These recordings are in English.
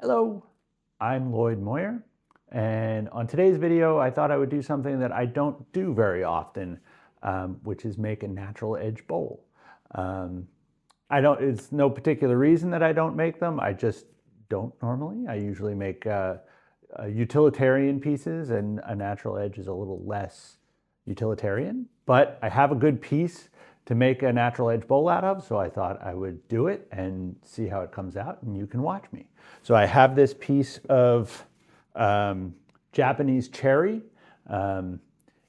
Hello, I'm Lloyd Moyer, and on today's video I thought I would do something that I don't do very often, which is make a natural edge bowl. It's no particular reason that I don't make them, I just don't normally. I usually make utilitarian pieces, and a natural edge is a little less utilitarian, but I have a good piece to make a natural edge bowl out of, so I thought I would do it and see how it comes out, and you can watch me. So I have this piece of Japanese cherry.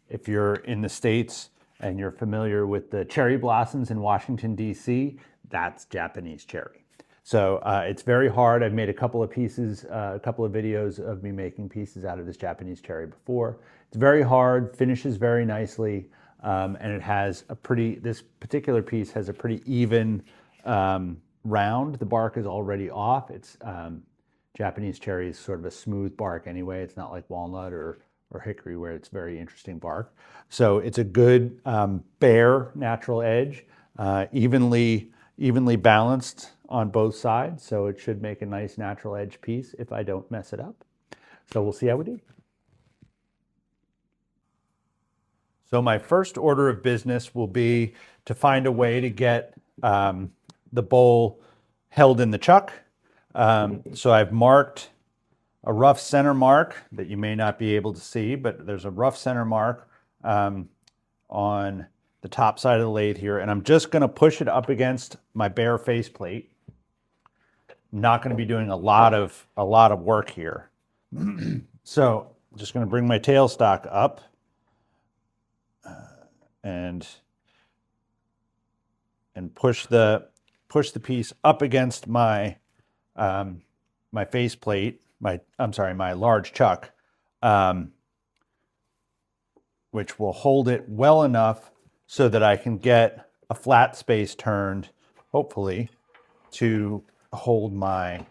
If you're in the States and you're familiar with the cherry blossoms in Washington, D.C., that's Japanese cherry. So it's very hard. I've made a couple of pieces, a couple of videos of me making pieces out of this Japanese cherry before. It's very hard, finishes very nicely, and it has this particular piece has a pretty even round. The bark is already off. It's Japanese cherry is sort of a smooth bark anyway. It's not like walnut or hickory where it's very interesting bark. So it's a good bare natural edge, evenly balanced on both sides. So it should make a nice natural edge piece if I don't mess it up. So we'll see how we do. So my first order of business will be to find a way to get the bowl held in the chuck. So I've marked a rough center mark that you may not be able to see, but there's a rough center mark on the top side of the lathe here, and I'm just going to push it up against my bare faceplate. I'm not going to be doing a lot of work here. So I'm just going to bring my tailstock up and push the piece up against my my faceplate, my large chuck, which will hold it well enough so that I can get a flat space turned, hopefully, to hold my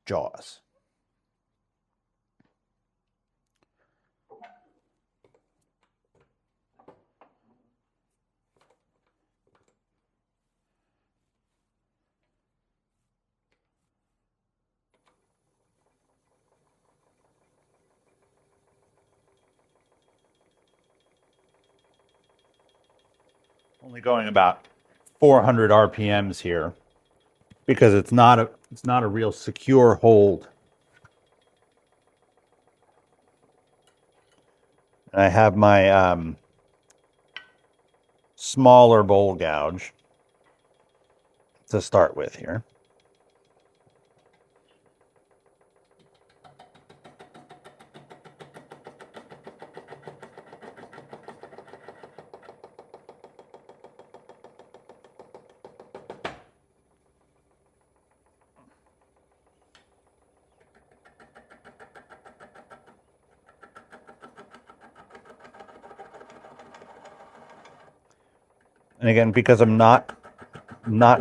jaws. Only going about 400 RPMs here because it's not a real secure hold. I have my smaller bowl gouge to start with here. And again, because I'm not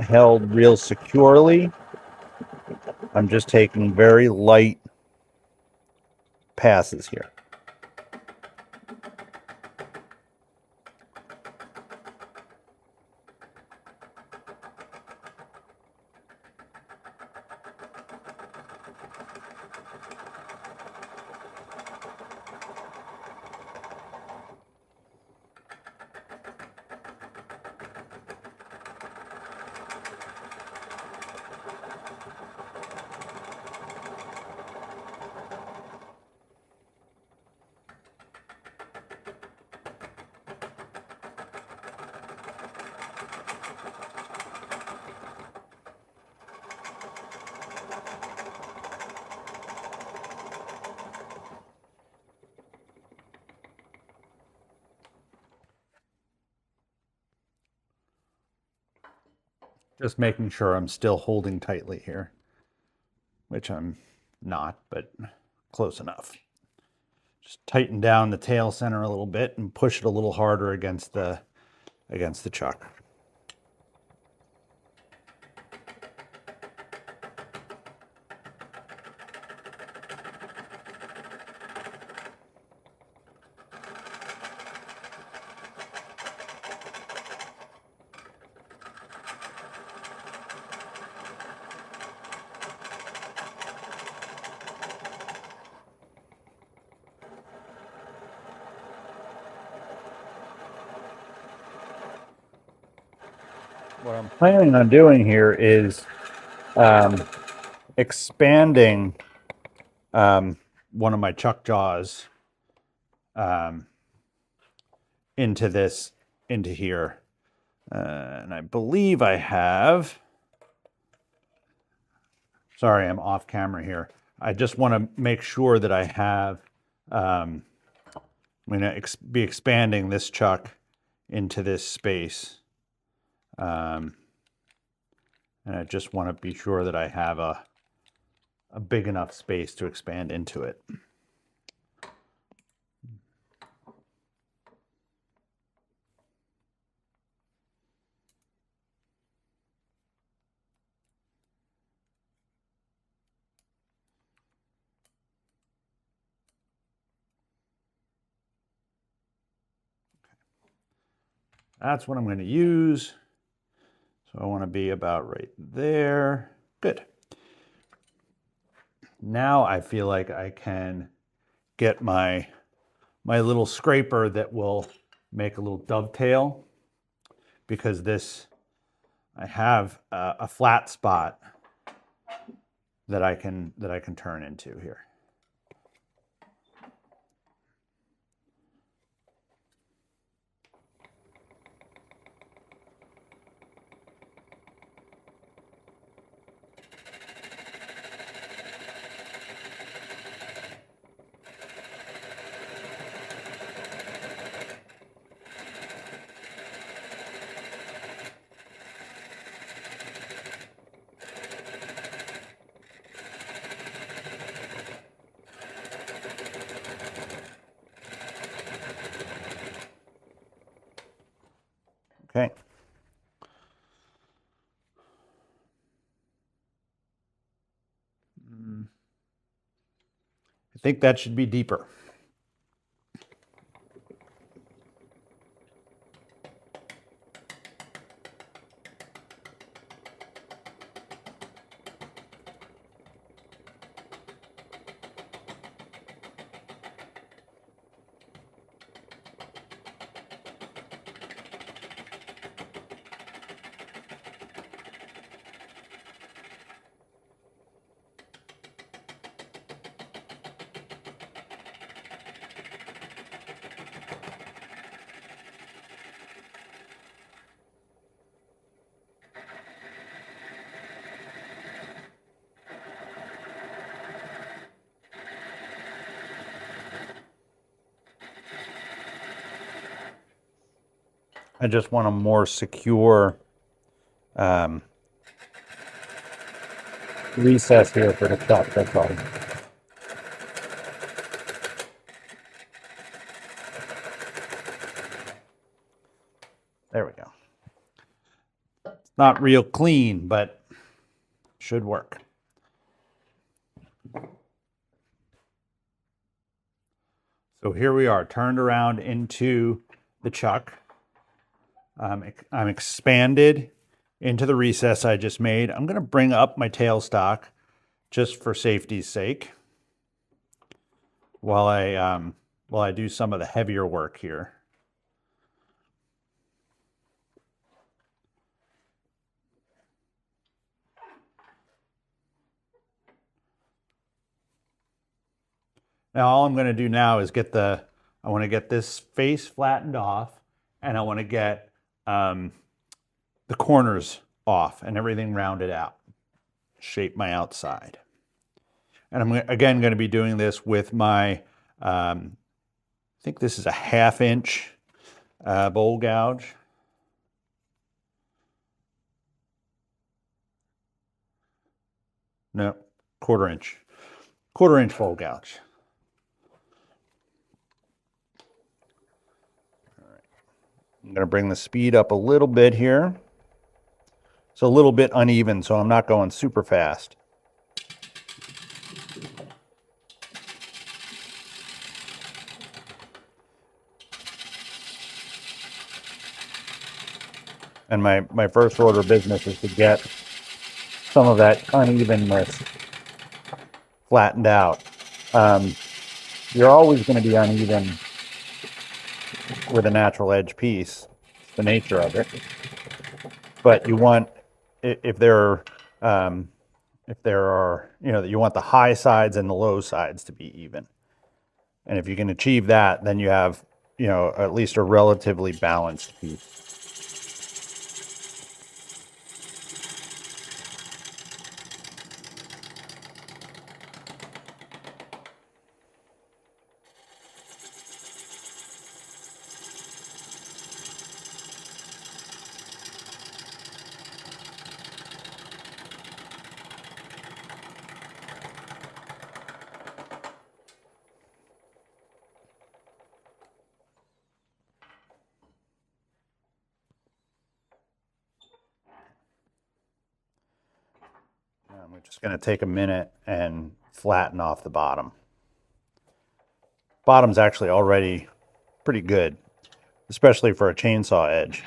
held real securely, I'm just taking very light passes here. Just making sure I'm still holding tightly here, which I'm not, but close enough. Just tighten down the tail center a little bit and push it a little harder against the chuck. what I'm planning on doing here is expanding one of my chuck jaws into here. And I believe I have, sorry, I'm off camera here. I just want to make sure that I have, I'm going to be expanding this chuck into this space. And I just want to be sure that I have a big enough space to expand into it. That's what I'm going to use. So I want to be about right there. Good. Now I feel like I can get my little scraper that will make a little dovetail, because I have a flat spot that I can turn into here. Okay. I think that should be deeper. I just want a more secure recess here for the chuck, that's all. There we go. It's not real clean, but should work. So here we are, turned around into the chuck. I'm expanded into the recess I just made. I'm going to bring up my tailstock just for safety's sake while I do some of the heavier work here. Now all I'm going to do now is I want to get this face flattened off, and I want to get the corners off and everything rounded out. Shape my outside. And I'm again going to be doing this with my, I think this is a 1/2 inch bowl gouge. No, 1/4 inch. 1/4 inch bowl gouge. I'm going to bring the speed up a little bit here. It's a little bit uneven, so I'm not going super fast. And my first order of business is to get some of that unevenness flattened out. You're always going to be uneven with a natural edge piece. It's the nature of it. but you want, if there are, you want the high sides and the low sides to be even. And if you can achieve that, then you have, at least a relatively balanced piece. We're just going to take a minute and flatten off the bottom. Bottom's actually already pretty good, especially for a chainsaw edge.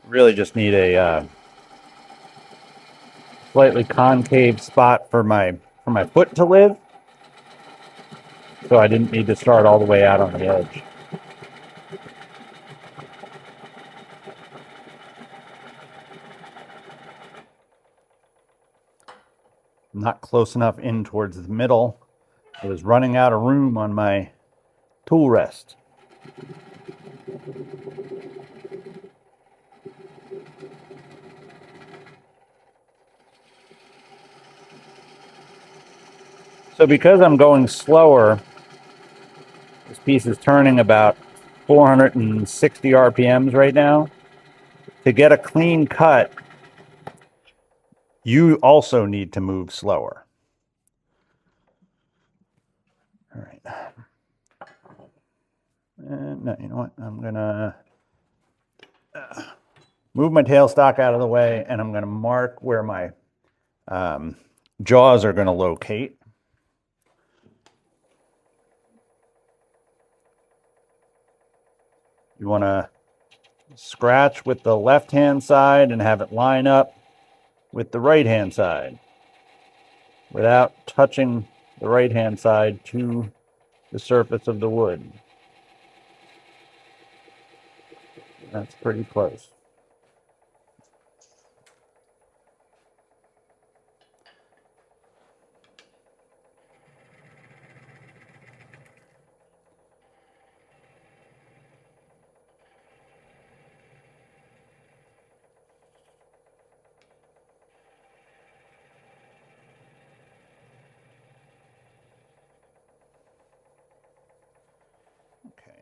Really just need a slightly concave spot for my foot to live, so I didn't need to start all the way out on the edge. Not close enough in towards the middle. I was running out of room on my tool rest. So because I'm going slower, this piece is turning about 460 RPMs right now. To get a clean cut, you also need to move slower. All right. No, you know what? I'm gonna move my tailstock out of the way, and I'm gonna mark where my jaws are gonna locate. You wanna scratch with the left-hand side and have it line up with the right-hand side without touching the right-hand side to the surface of the wood. That's pretty close. Okay.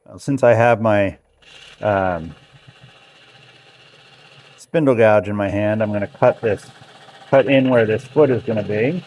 Now, since I have my spindle gouge in my hand, I'm going to cut in where this foot is going to be.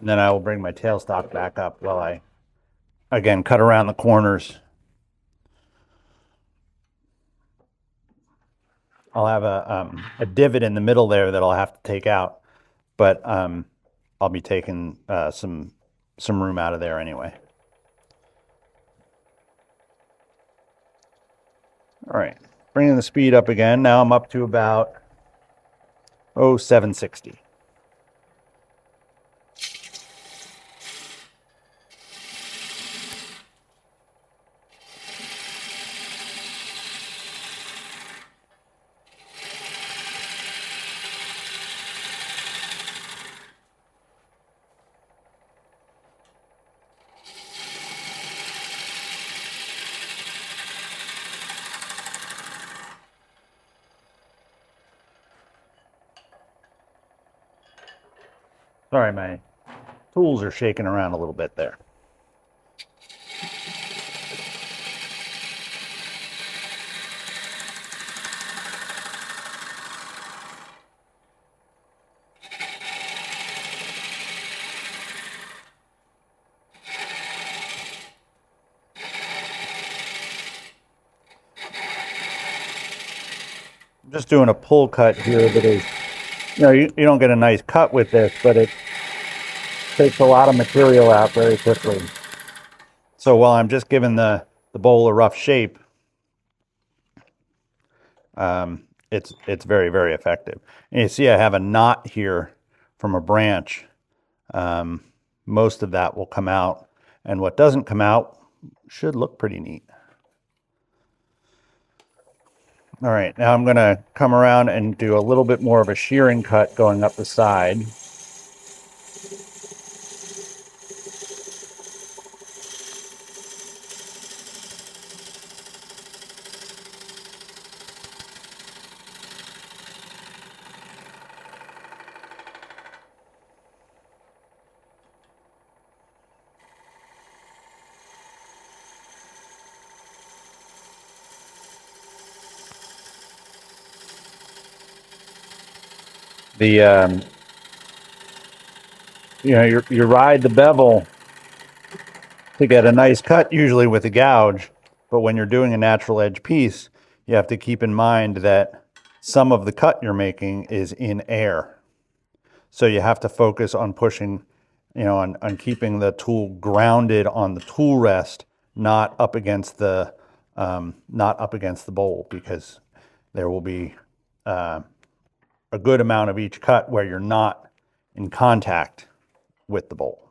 And then I will bring my tailstock back up while I, again, cut around the corners. I'll have a divot in the middle there that I'll have to take out, but I'll be taking some room out of there anyway. All right, bringing the speed up again. Now I'm up to about 760. Sorry, my tools are shaking around a little bit there. I'm just doing a pull cut here that is, you don't get a nice cut with this, but it takes a lot of material out very quickly. So while I'm just giving the bowl a rough shape, it's very, very effective. And you see I have a knot here from a branch. Most of that will come out, and what doesn't come out should look pretty neat. All right, now I'm going to come around and do a little bit more of a shearing cut going up the side. The you ride the bevel to get a nice cut, usually with a gouge, but when you're doing a natural edge piece, you have to keep in mind that some of the cut you're making is in air. So you have to focus on pushing, on keeping the tool grounded on the tool rest, not up against the bowl, because there will be a good amount of each cut where you're not in contact with the bowl.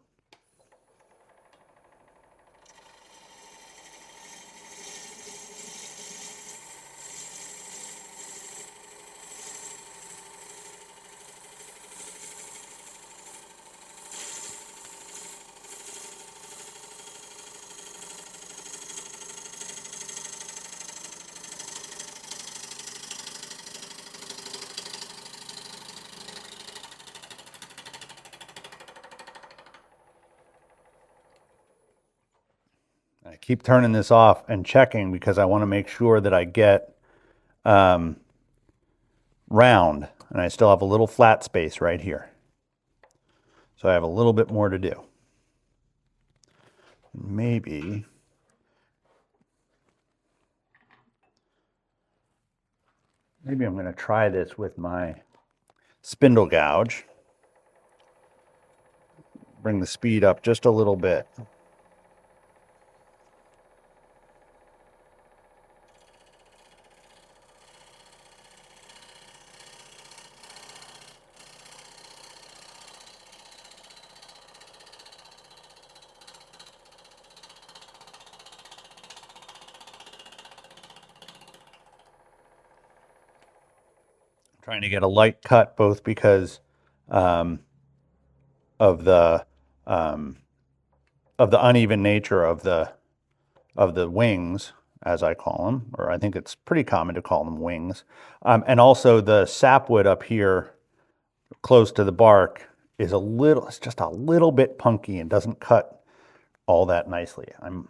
I keep turning this off and checking because I want to make sure that I get round, and I still have a little flat space right here. So I have a little bit more to do. Maybe I'm going to try this with my spindle gouge. Bring the speed up just a little bit. Trying to get a light cut, both because of the uneven nature of the wings, as I call them, or I think it's pretty common to call them wings, and also the sapwood up here, close to the bark, is it's just a little bit punky and doesn't cut all that nicely. I'm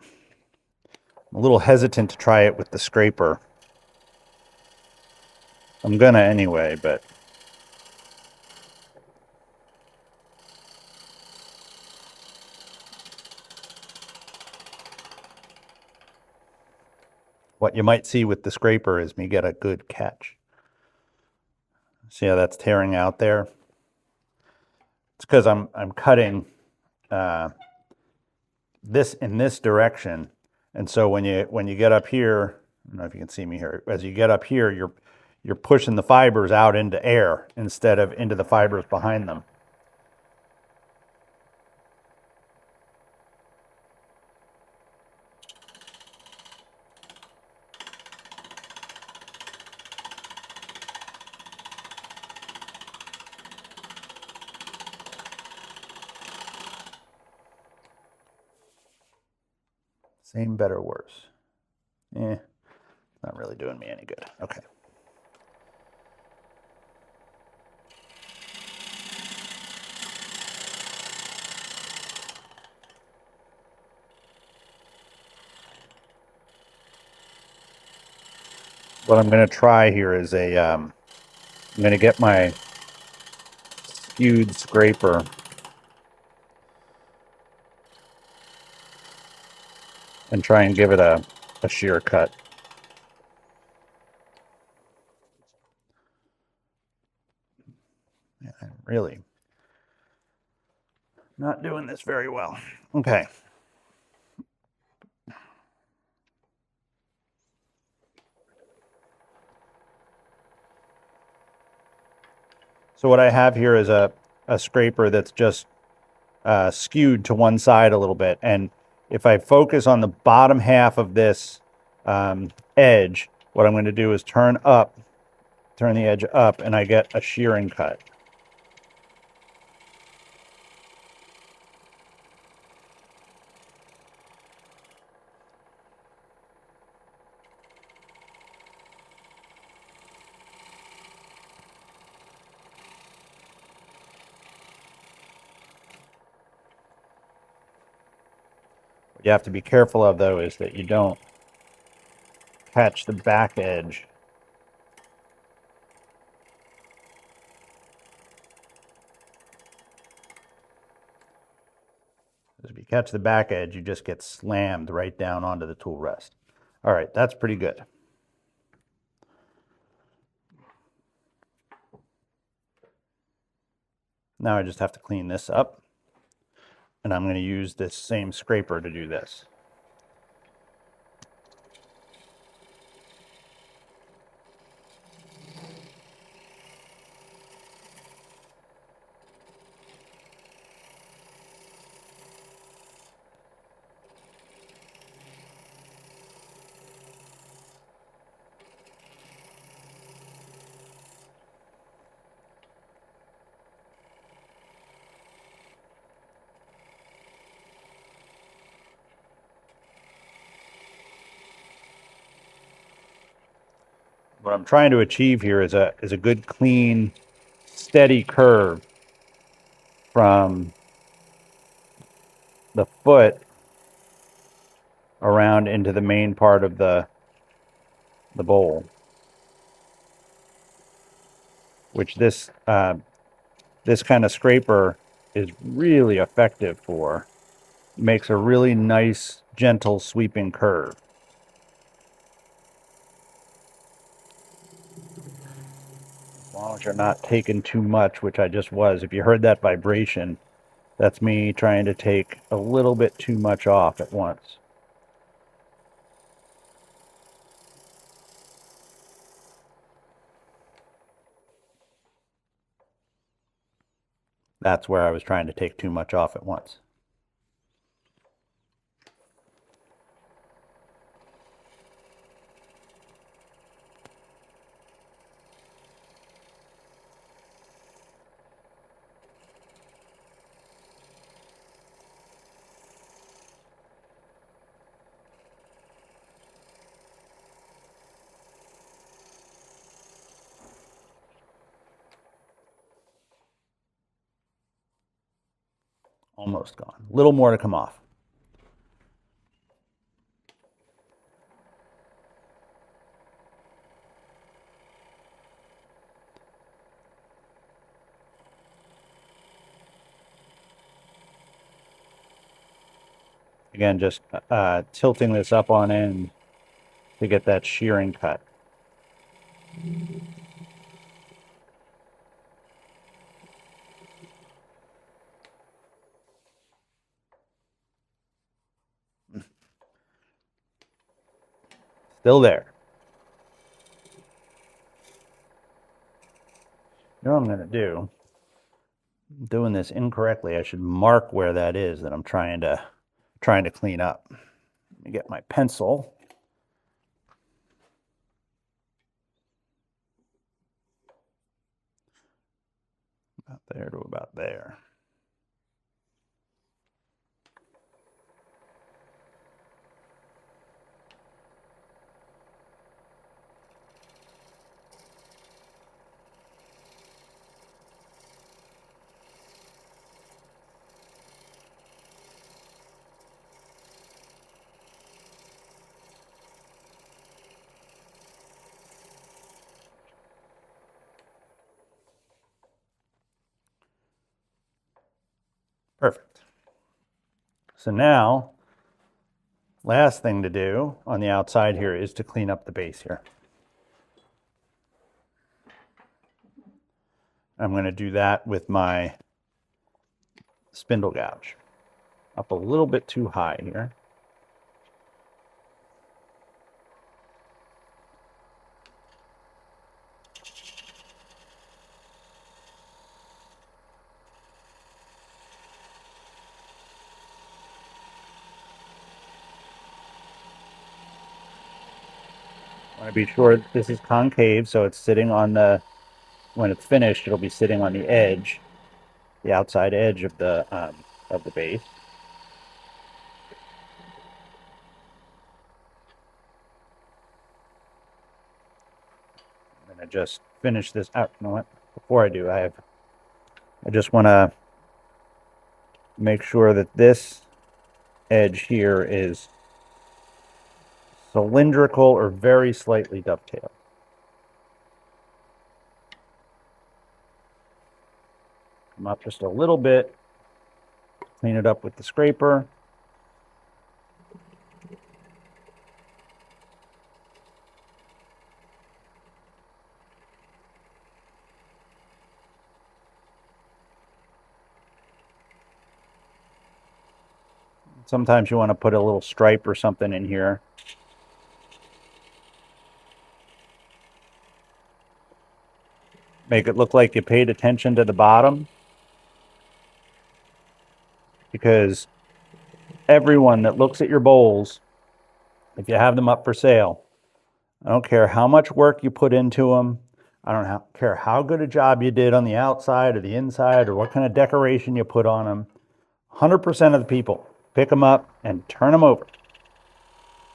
a little hesitant to try it with the scraper. I'm gonna anyway, but what you might see with the scraper is me get a good catch. See how that's tearing out there? It's because I'm cutting this in this direction, and so when you get up here, I don't know if you can see me here. As you get up here, you're pushing the fibers out into air instead of into the fibers behind them. Same, better, worse. Not really doing me any good. Okay. what I'm going to try here is I'm going to get my skewed scraper and try and give it a shear cut. Yeah, I'm really not doing this very well. Okay. So what I have here is a scraper that's just skewed to one side a little bit. And if I focus on the bottom half of this edge, what I'm going to do is turn the edge up, and I get a shearing cut. What you have to be careful of, though, is that you don't catch the back edge. If you catch the back edge, you just get slammed right down onto the tool rest. All right, that's pretty good. Now I just have to clean this up, and I'm going to use this same scraper to do this. What I'm trying to achieve here is a good, clean, steady curve from the foot around into the main part of the bowl, which this kind of scraper is really effective for. Makes a really nice, gentle, sweeping curve. As long as you're not taking too much, which I just was. If you heard that vibration, that's me trying to take a little bit too much off at once. That's where I was trying to take too much off at once. Almost gone. A little more to come off. Again, just tilting this up on end to get that shearing cut. Still there. You know what I'm going to do? I'm doing this incorrectly. I should mark where that is that I'm trying to clean up. Let me get my pencil. About there to about there. So now, last thing to do on the outside here is to clean up the base here. I'm going to do that with my spindle gouge. Up a little bit too high here. I want to be sure this is concave, so it's sitting on the, when it's finished, it'll be sitting on the edge, the outside edge of the base. I'm going to just finish this out. You know what? Before I do, I just want to make sure that this edge here is cylindrical or very slightly dovetailed. Come up just a little bit, clean it up with the scraper. Sometimes you want to put a little stripe or something in here. Make it look like you paid attention to the bottom. Because everyone that looks at your bowls, if you have them up for sale, I don't care how much work you put into them. I don't care how good a job you did on the outside or the inside or what kind of decoration you put on them. 100% of the people pick them up and turn them over.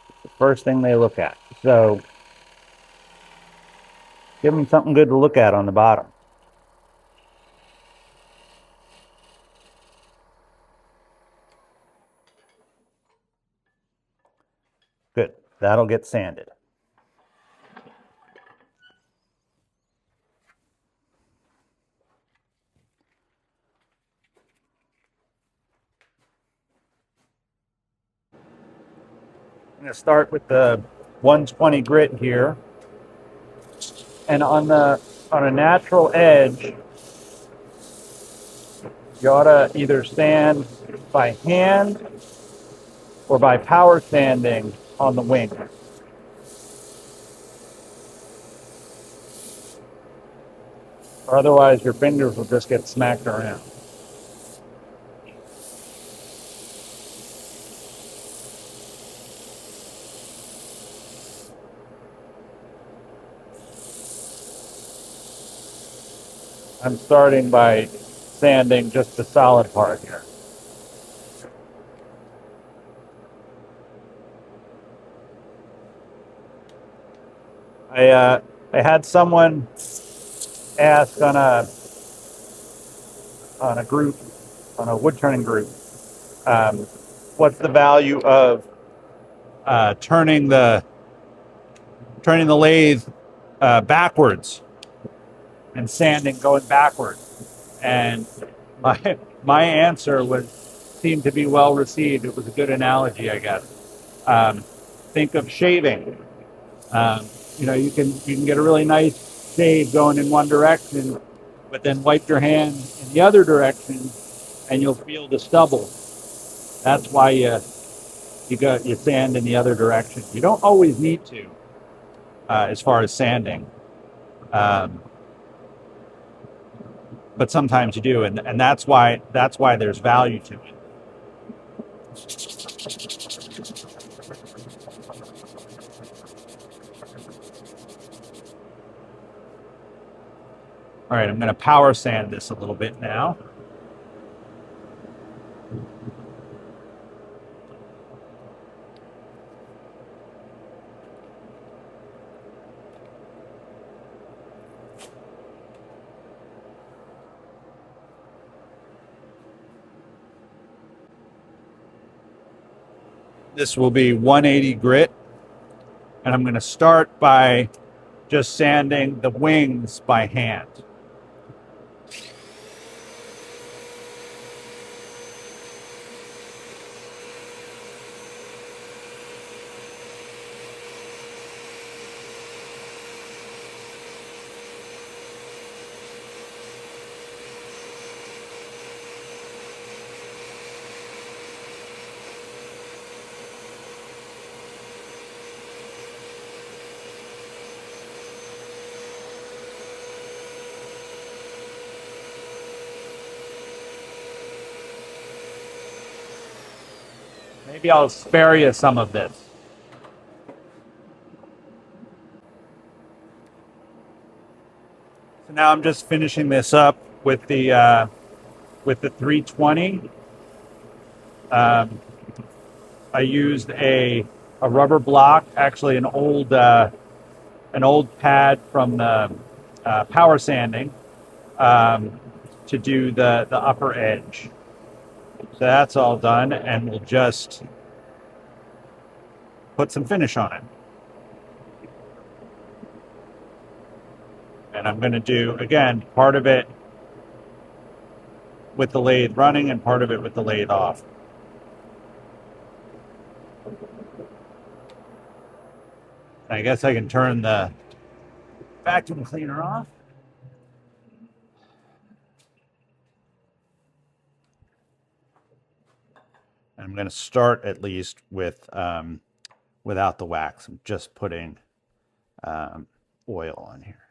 It's the first thing they look at. So give them something good to look at on the bottom. Good. That'll get sanded. I'm going to start with the 120 grit here. And on a natural edge, you ought to either sand by hand or by power sanding on the wing. Or otherwise your fingers will just get smacked around. I'm starting by sanding just the solid part here. I had someone ask on a group, on a wood turning group, what's the value of turning the lathe backwards and sanding going backwards? And my answer seemed to be well received. It was a good analogy, I guess. Think of shaving. You can get a really nice shave going in one direction, but then wipe your hand in the other direction, and you'll feel the stubble. That's why you sand in the other direction. You don't always need to, as far as sanding, but sometimes you do, and that's why there's value to it. All right, I'm going to power sand this a little bit now. This will be 180 grit, and I'm going to start by just sanding the wings by hand. Maybe I'll spare you some of this. So now I'm just finishing this up with the 320. I used a rubber block, actually an old pad from the power sanding, to do the upper edge. So that's all done, and we'll just put some finish on it. And I'm going to do, again, part of it with the lathe running and part of it with the lathe off. I guess I can turn the vacuum cleaner off. I'm going to start at least with without the wax. I'm just putting oil on here.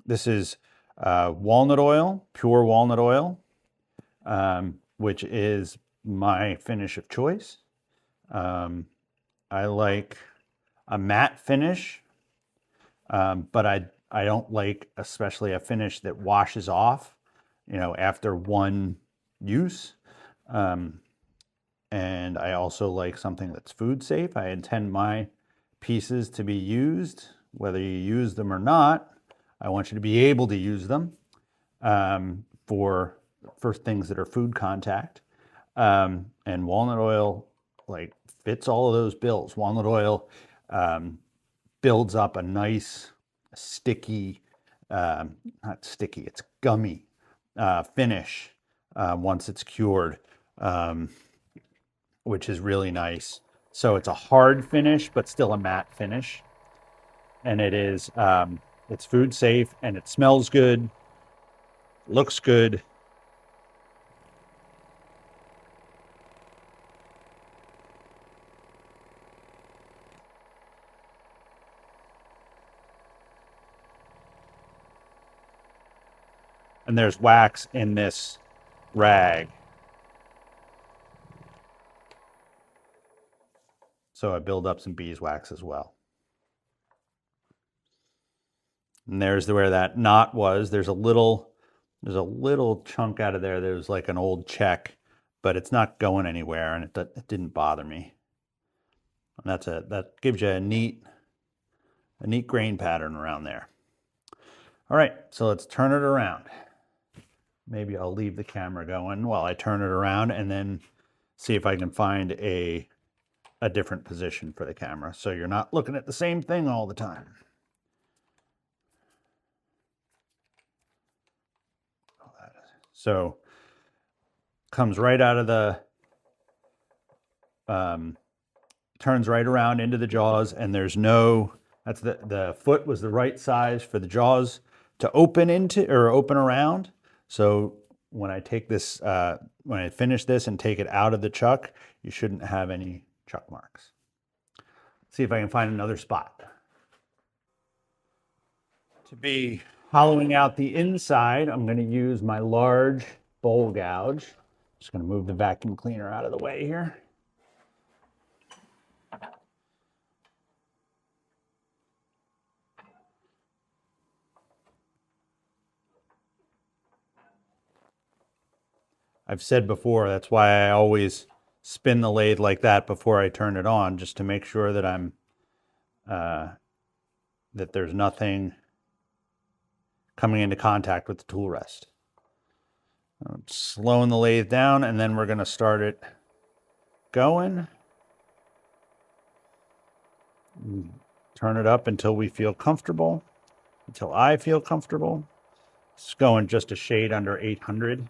This is walnut oil, pure walnut oil, which is my finish of choice. I like a matte finish, but I don't like especially a finish that washes off, after one use. And I also like something that's food safe. I intend my pieces to be used, whether you use them or not. I want you to be able to use them for things that are food contact. And walnut oil fits all of those bills. Walnut oil builds up a nice sticky, not sticky, it's gummy finish once it's cured, which is really nice. So it's a hard finish, but still a matte finish. And it is, it's food safe, and it smells good, looks good. And there's wax in this rag. So I build up some beeswax as well. And there's where that knot was. There's a little chunk out of there. There's like an old check, but it's not going anywhere, and it didn't bother me. And that gives you a neat grain pattern around there. All right, so let's turn it around. Maybe I'll leave the camera going while I turn it around, and then see if I can find a different position for the camera, so you're not looking at the same thing all the time. So comes right out of the, turns right around into the jaws, and there's no, that's the foot was the right size for the jaws to open into or open around. So when I take this, when I finish this and take it out of the chuck, you shouldn't have any chuck marks. See if I can find another spot. To be hollowing out the inside, I'm going to use my large bowl gouge. Just going to move the vacuum cleaner out of the way here. I've said before, that's why I always spin the lathe like that before I turn it on, just to make sure that I'm that there's nothing coming into contact with the tool rest. I'm slowing the lathe down, and then we're going to start it going. Turn it up until we feel comfortable, until I feel comfortable. It's going just a shade under 800.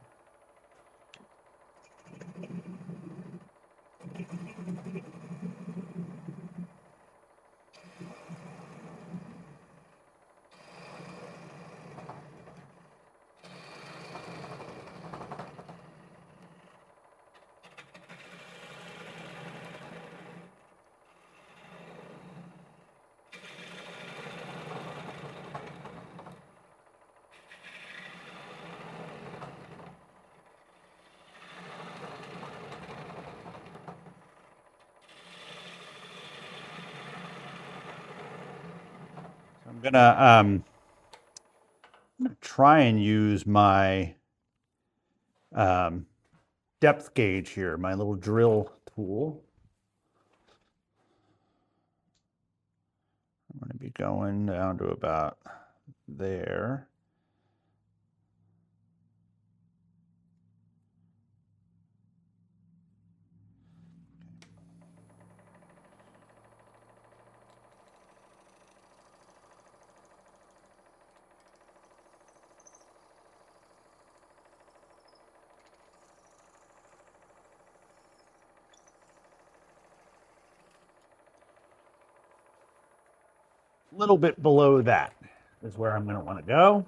gonna try and use my depth gauge here, my little drill tool. I'm going to be going down to about there. A little bit below that is where I'm going to want to go.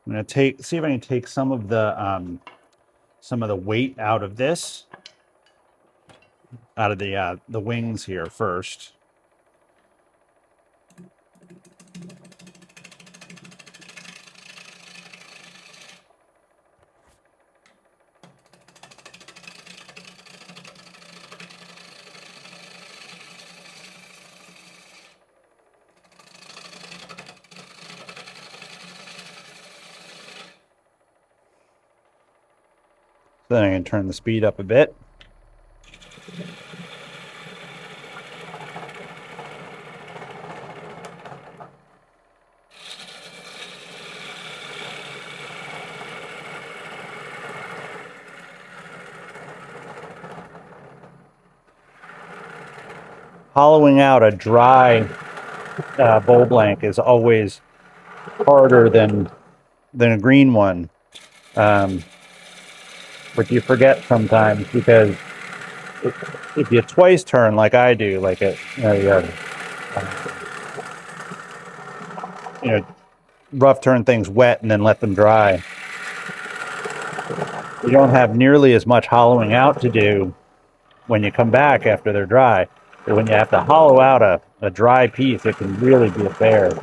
I'm going to see if I can take some of the weight out of this, out of the wings here first. Then I can turn the speed up a bit. Hollowing out a dry bowl blank is always harder than a green one, but you forget sometimes because if you twice turn like I do, like rough turn things wet and then let them dry, you don't have nearly as much hollowing out to do when you come back after they're dry. But when you have to hollow out a dry piece, it can really be a bear.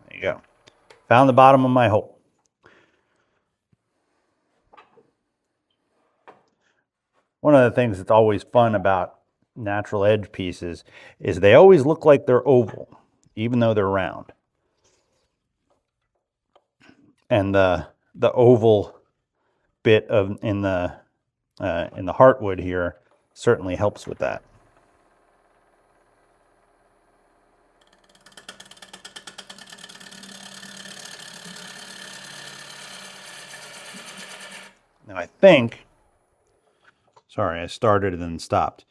There you go. Found the bottom of my hole. One of the things that's always fun about natural edge pieces is they always look like they're oval, even though they're round. And the oval bit in the heartwood here certainly helps with that. Now I think, sorry, I started and then stopped.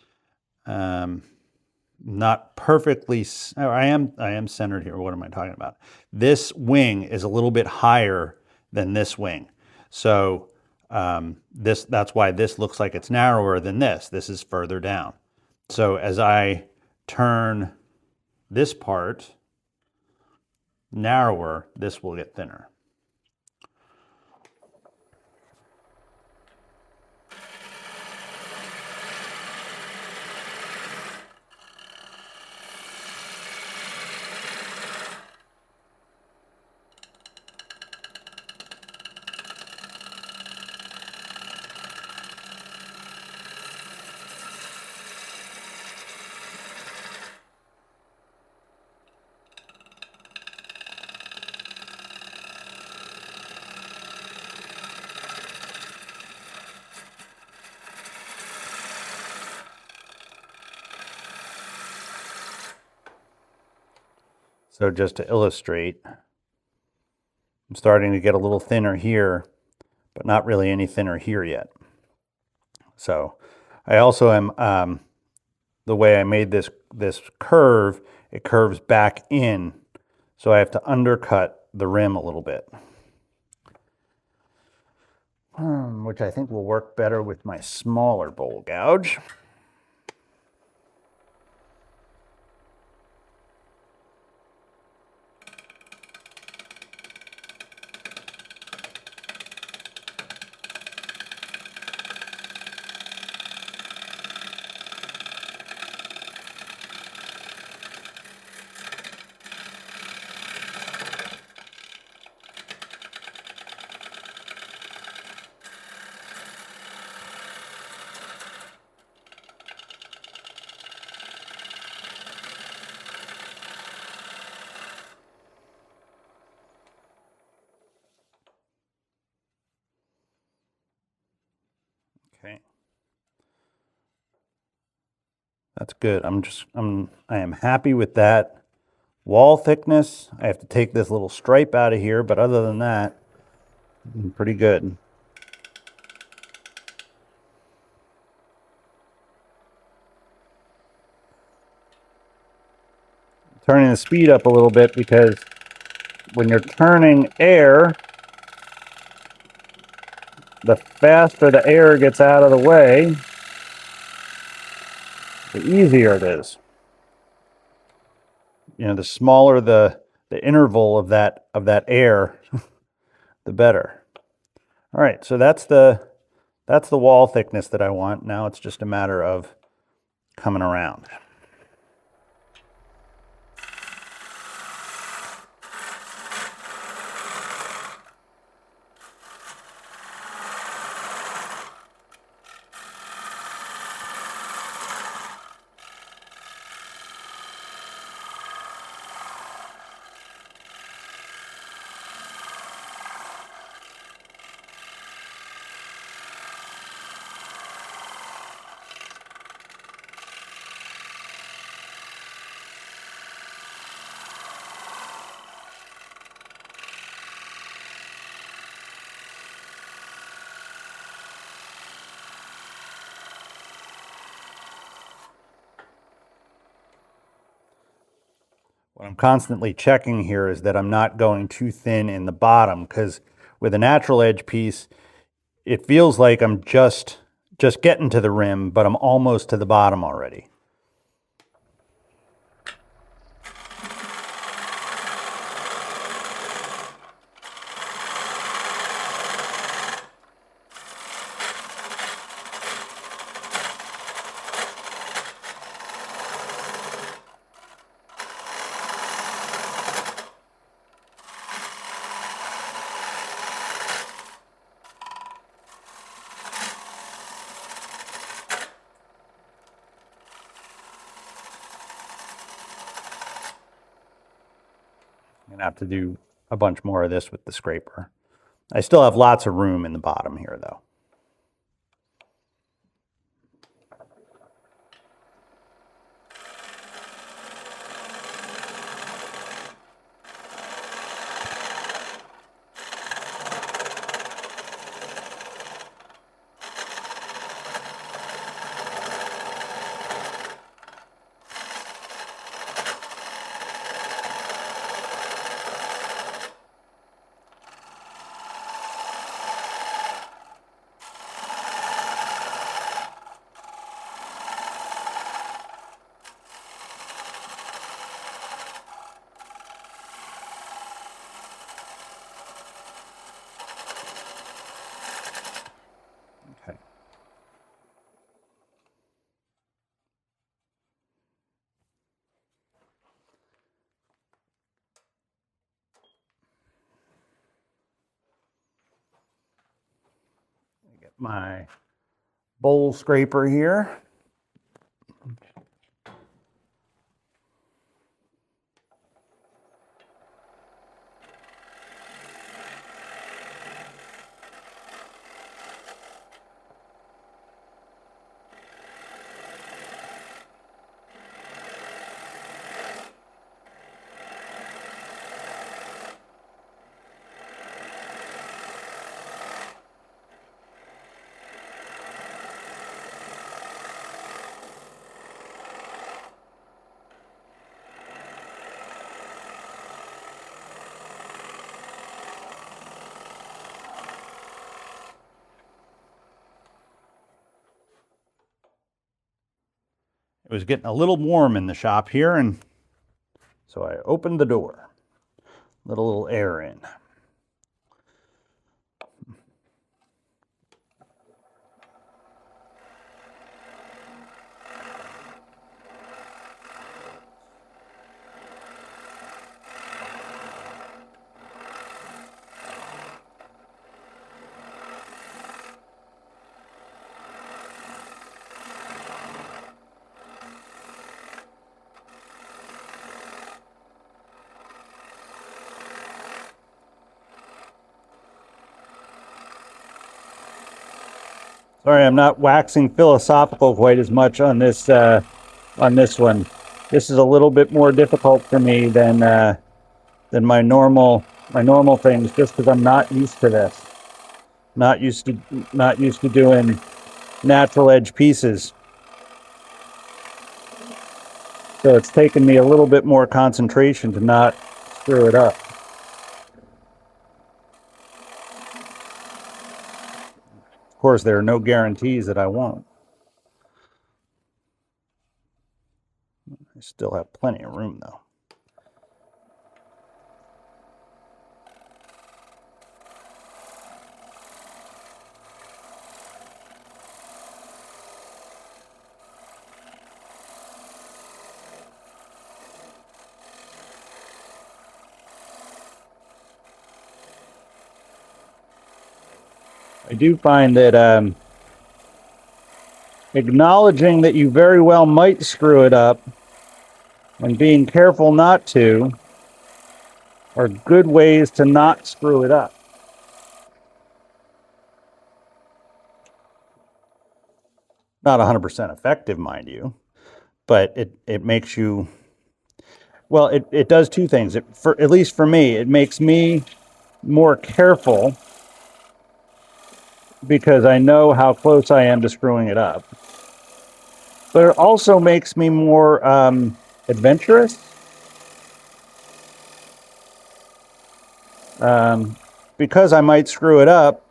Not perfectly, I am centered here. What am I talking about? This wing is a little bit higher than this wing. So that's why this looks like it's narrower than this. This is further down. So as I turn this part narrower, this will get thinner. So just to illustrate, I'm starting to get a little thinner here, but not really any thinner here yet. So I also am, the way I made this curve, it curves back in. So I have to undercut the rim a little bit. which I think will work better with my smaller bowl gouge. Okay. That's good. I am happy with that wall thickness. I have to take this little stripe out of here, but other than that, I'm pretty good. Turning the speed up a little bit because when you're turning air, the faster the air gets out of the way, the easier it is. You know, the smaller the interval of that air, the better. All right, so that's the wall thickness that I want. Now it's just a matter of coming around. What I'm constantly checking here is that I'm not going too thin in the bottom, because with a natural edge piece, it feels like I'm just getting to the rim, but I'm almost to the bottom already. I'm gonna have to do a bunch more of this with the scraper. I still have lots of room in the bottom here, though. Okay. Get my bowl scraper here. It was getting a little warm in the shop here, and so I opened the door. Let a little air in. Sorry, I'm not waxing philosophical quite as much on this one. This is a little bit more difficult for me than my normal things, just because I'm not used to this. Not used to doing natural edge pieces. So it's taken me a little bit more concentration to not screw it up. Of course, there are no guarantees that I won't. I still have plenty of room, though. I do find that acknowledging that you very well might screw it up and being careful not to are good ways to not screw it up. Not 100% effective, mind you, but it makes you, well, it does two things. At least for me, it makes me more careful because I know how close I am to screwing it up. But it also makes me more adventurous. Because I might screw it up,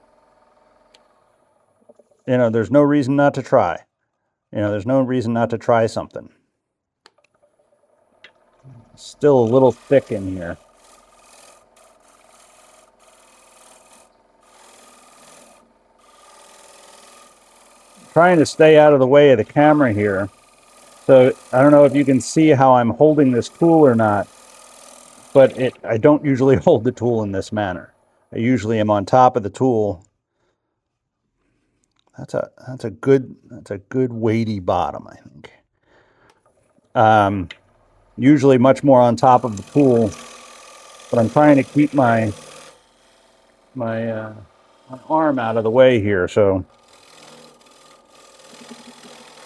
there's no reason not to try. There's no reason not to try something. Still a little thick in here. Trying to stay out of the way of the camera here. So I don't know if you can see how I'm holding this tool or not, but I don't usually hold the tool in this manner. I usually am on top of the tool. That's a good weighty bottom, I think. Usually much more on top of the tool, but I'm trying to keep my arm out of the way here, so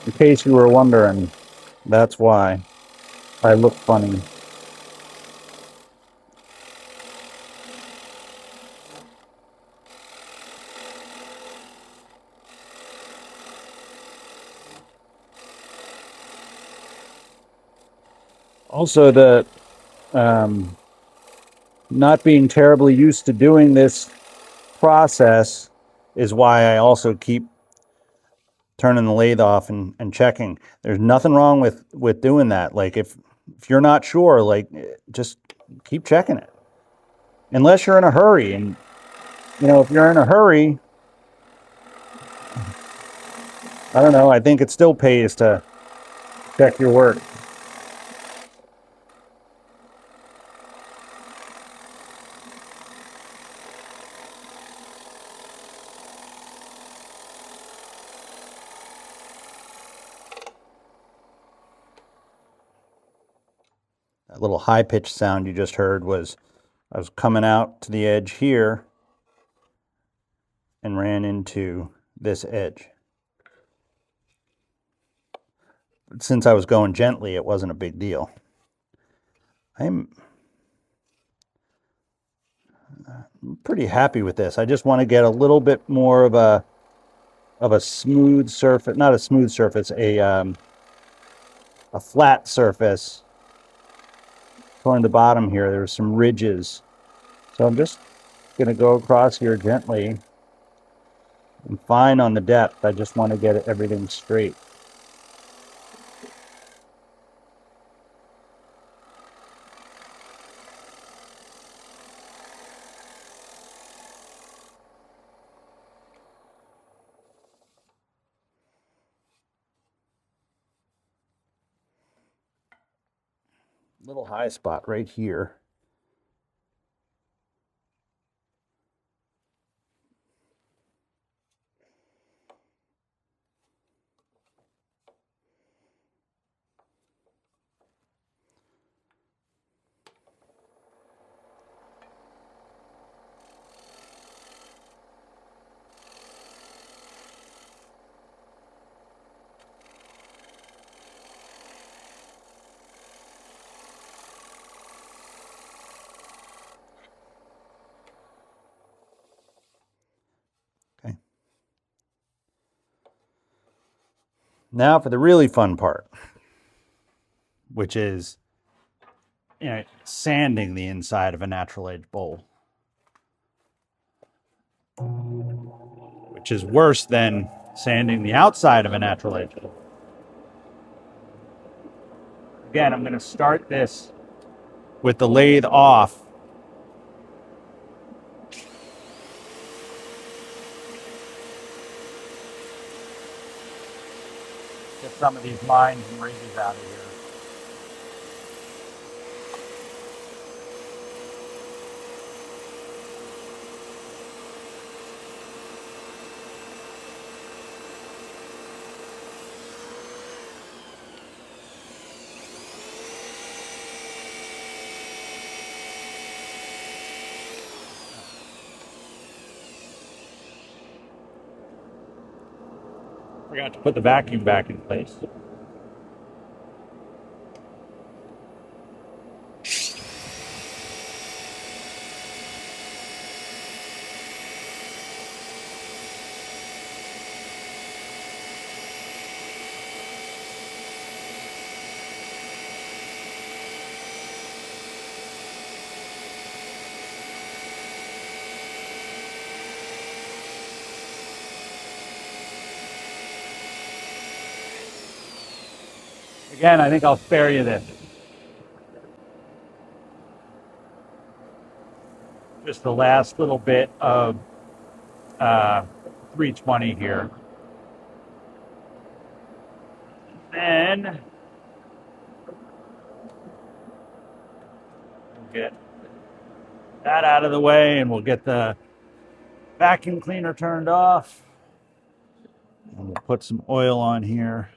in case you were wondering, that's why I look funny. Also, the not being terribly used to doing this process is why I also keep turning the lathe off and checking. There's nothing wrong with doing that. Like if you're not sure, like just keep checking it. Unless you're in a hurry, and if you're in a hurry, I don't know, I think it still pays to check your work. That little high-pitched sound you just heard was I was coming out to the edge here and ran into this edge. But since I was going gently, it wasn't a big deal. I'm pretty happy with this. I just want to get a little bit more of a smooth surface, not a smooth surface, a flat surface. Toward the bottom here, there's some ridges. So I'm just going to go across here gently. I'm fine on the depth. I just want to get everything straight. little high spot right here. Okay. Now for the really fun part, which is, sanding the inside of a natural edge bowl, which is worse than sanding the outside of a natural edge bowl. Again, I'm going to start this with the lathe off. Get some of these lines and ridges out of here. Forgot to put the vacuum back in place. Again, I think I'll spare you this. Just the last little bit of 320 here. Then we'll get that out of the way and we'll get the vacuum cleaner turned off. And we'll put some oil on here.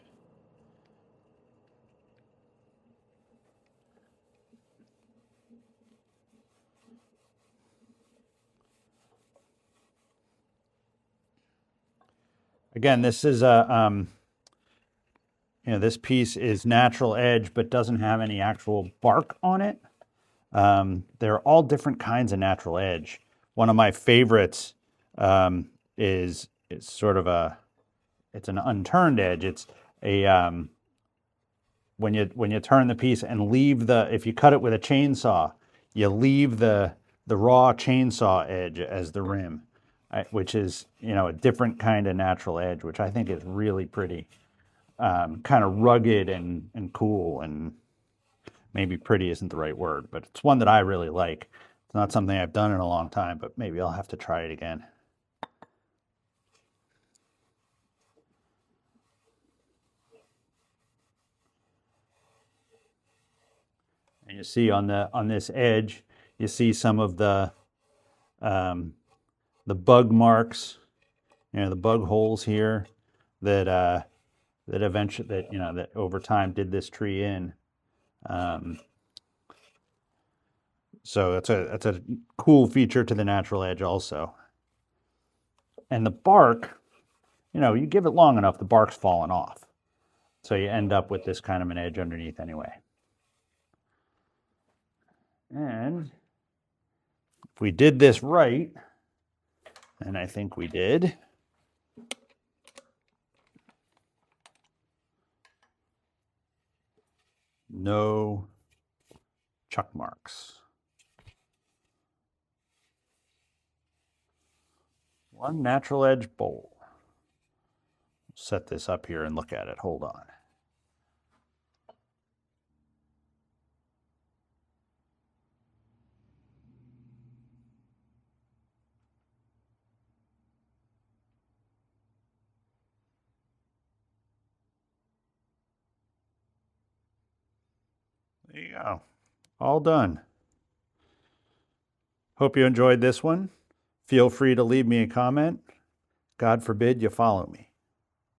Again, this is a, this piece is natural edge, but doesn't have any actual bark on it. They're all different kinds of natural edge. One of my favorites is sort of it's an unturned edge. It's a, when you turn the piece and leave if you cut it with a chainsaw, you leave the raw chainsaw edge as the rim, which is, a different kind of natural edge, which I think is really pretty, kind of rugged and cool, and maybe pretty isn't the right word, but it's one that I really like. It's not something I've done in a long time, but maybe I'll have to try it again. And you see on this edge, you see some of the bug marks, the bug holes here that eventually that over time did this tree in. So that's a cool feature to the natural edge also. And the bark, you give it long enough, the bark's falling off. So you end up with this kind of an edge underneath anyway. And if we did this right, and I think we did, no chuck marks. One natural edge bowl. Set this up here and look at it. Hold on. There you go. All done. Hope you enjoyed this one. Feel free to leave me a comment. God forbid you follow me.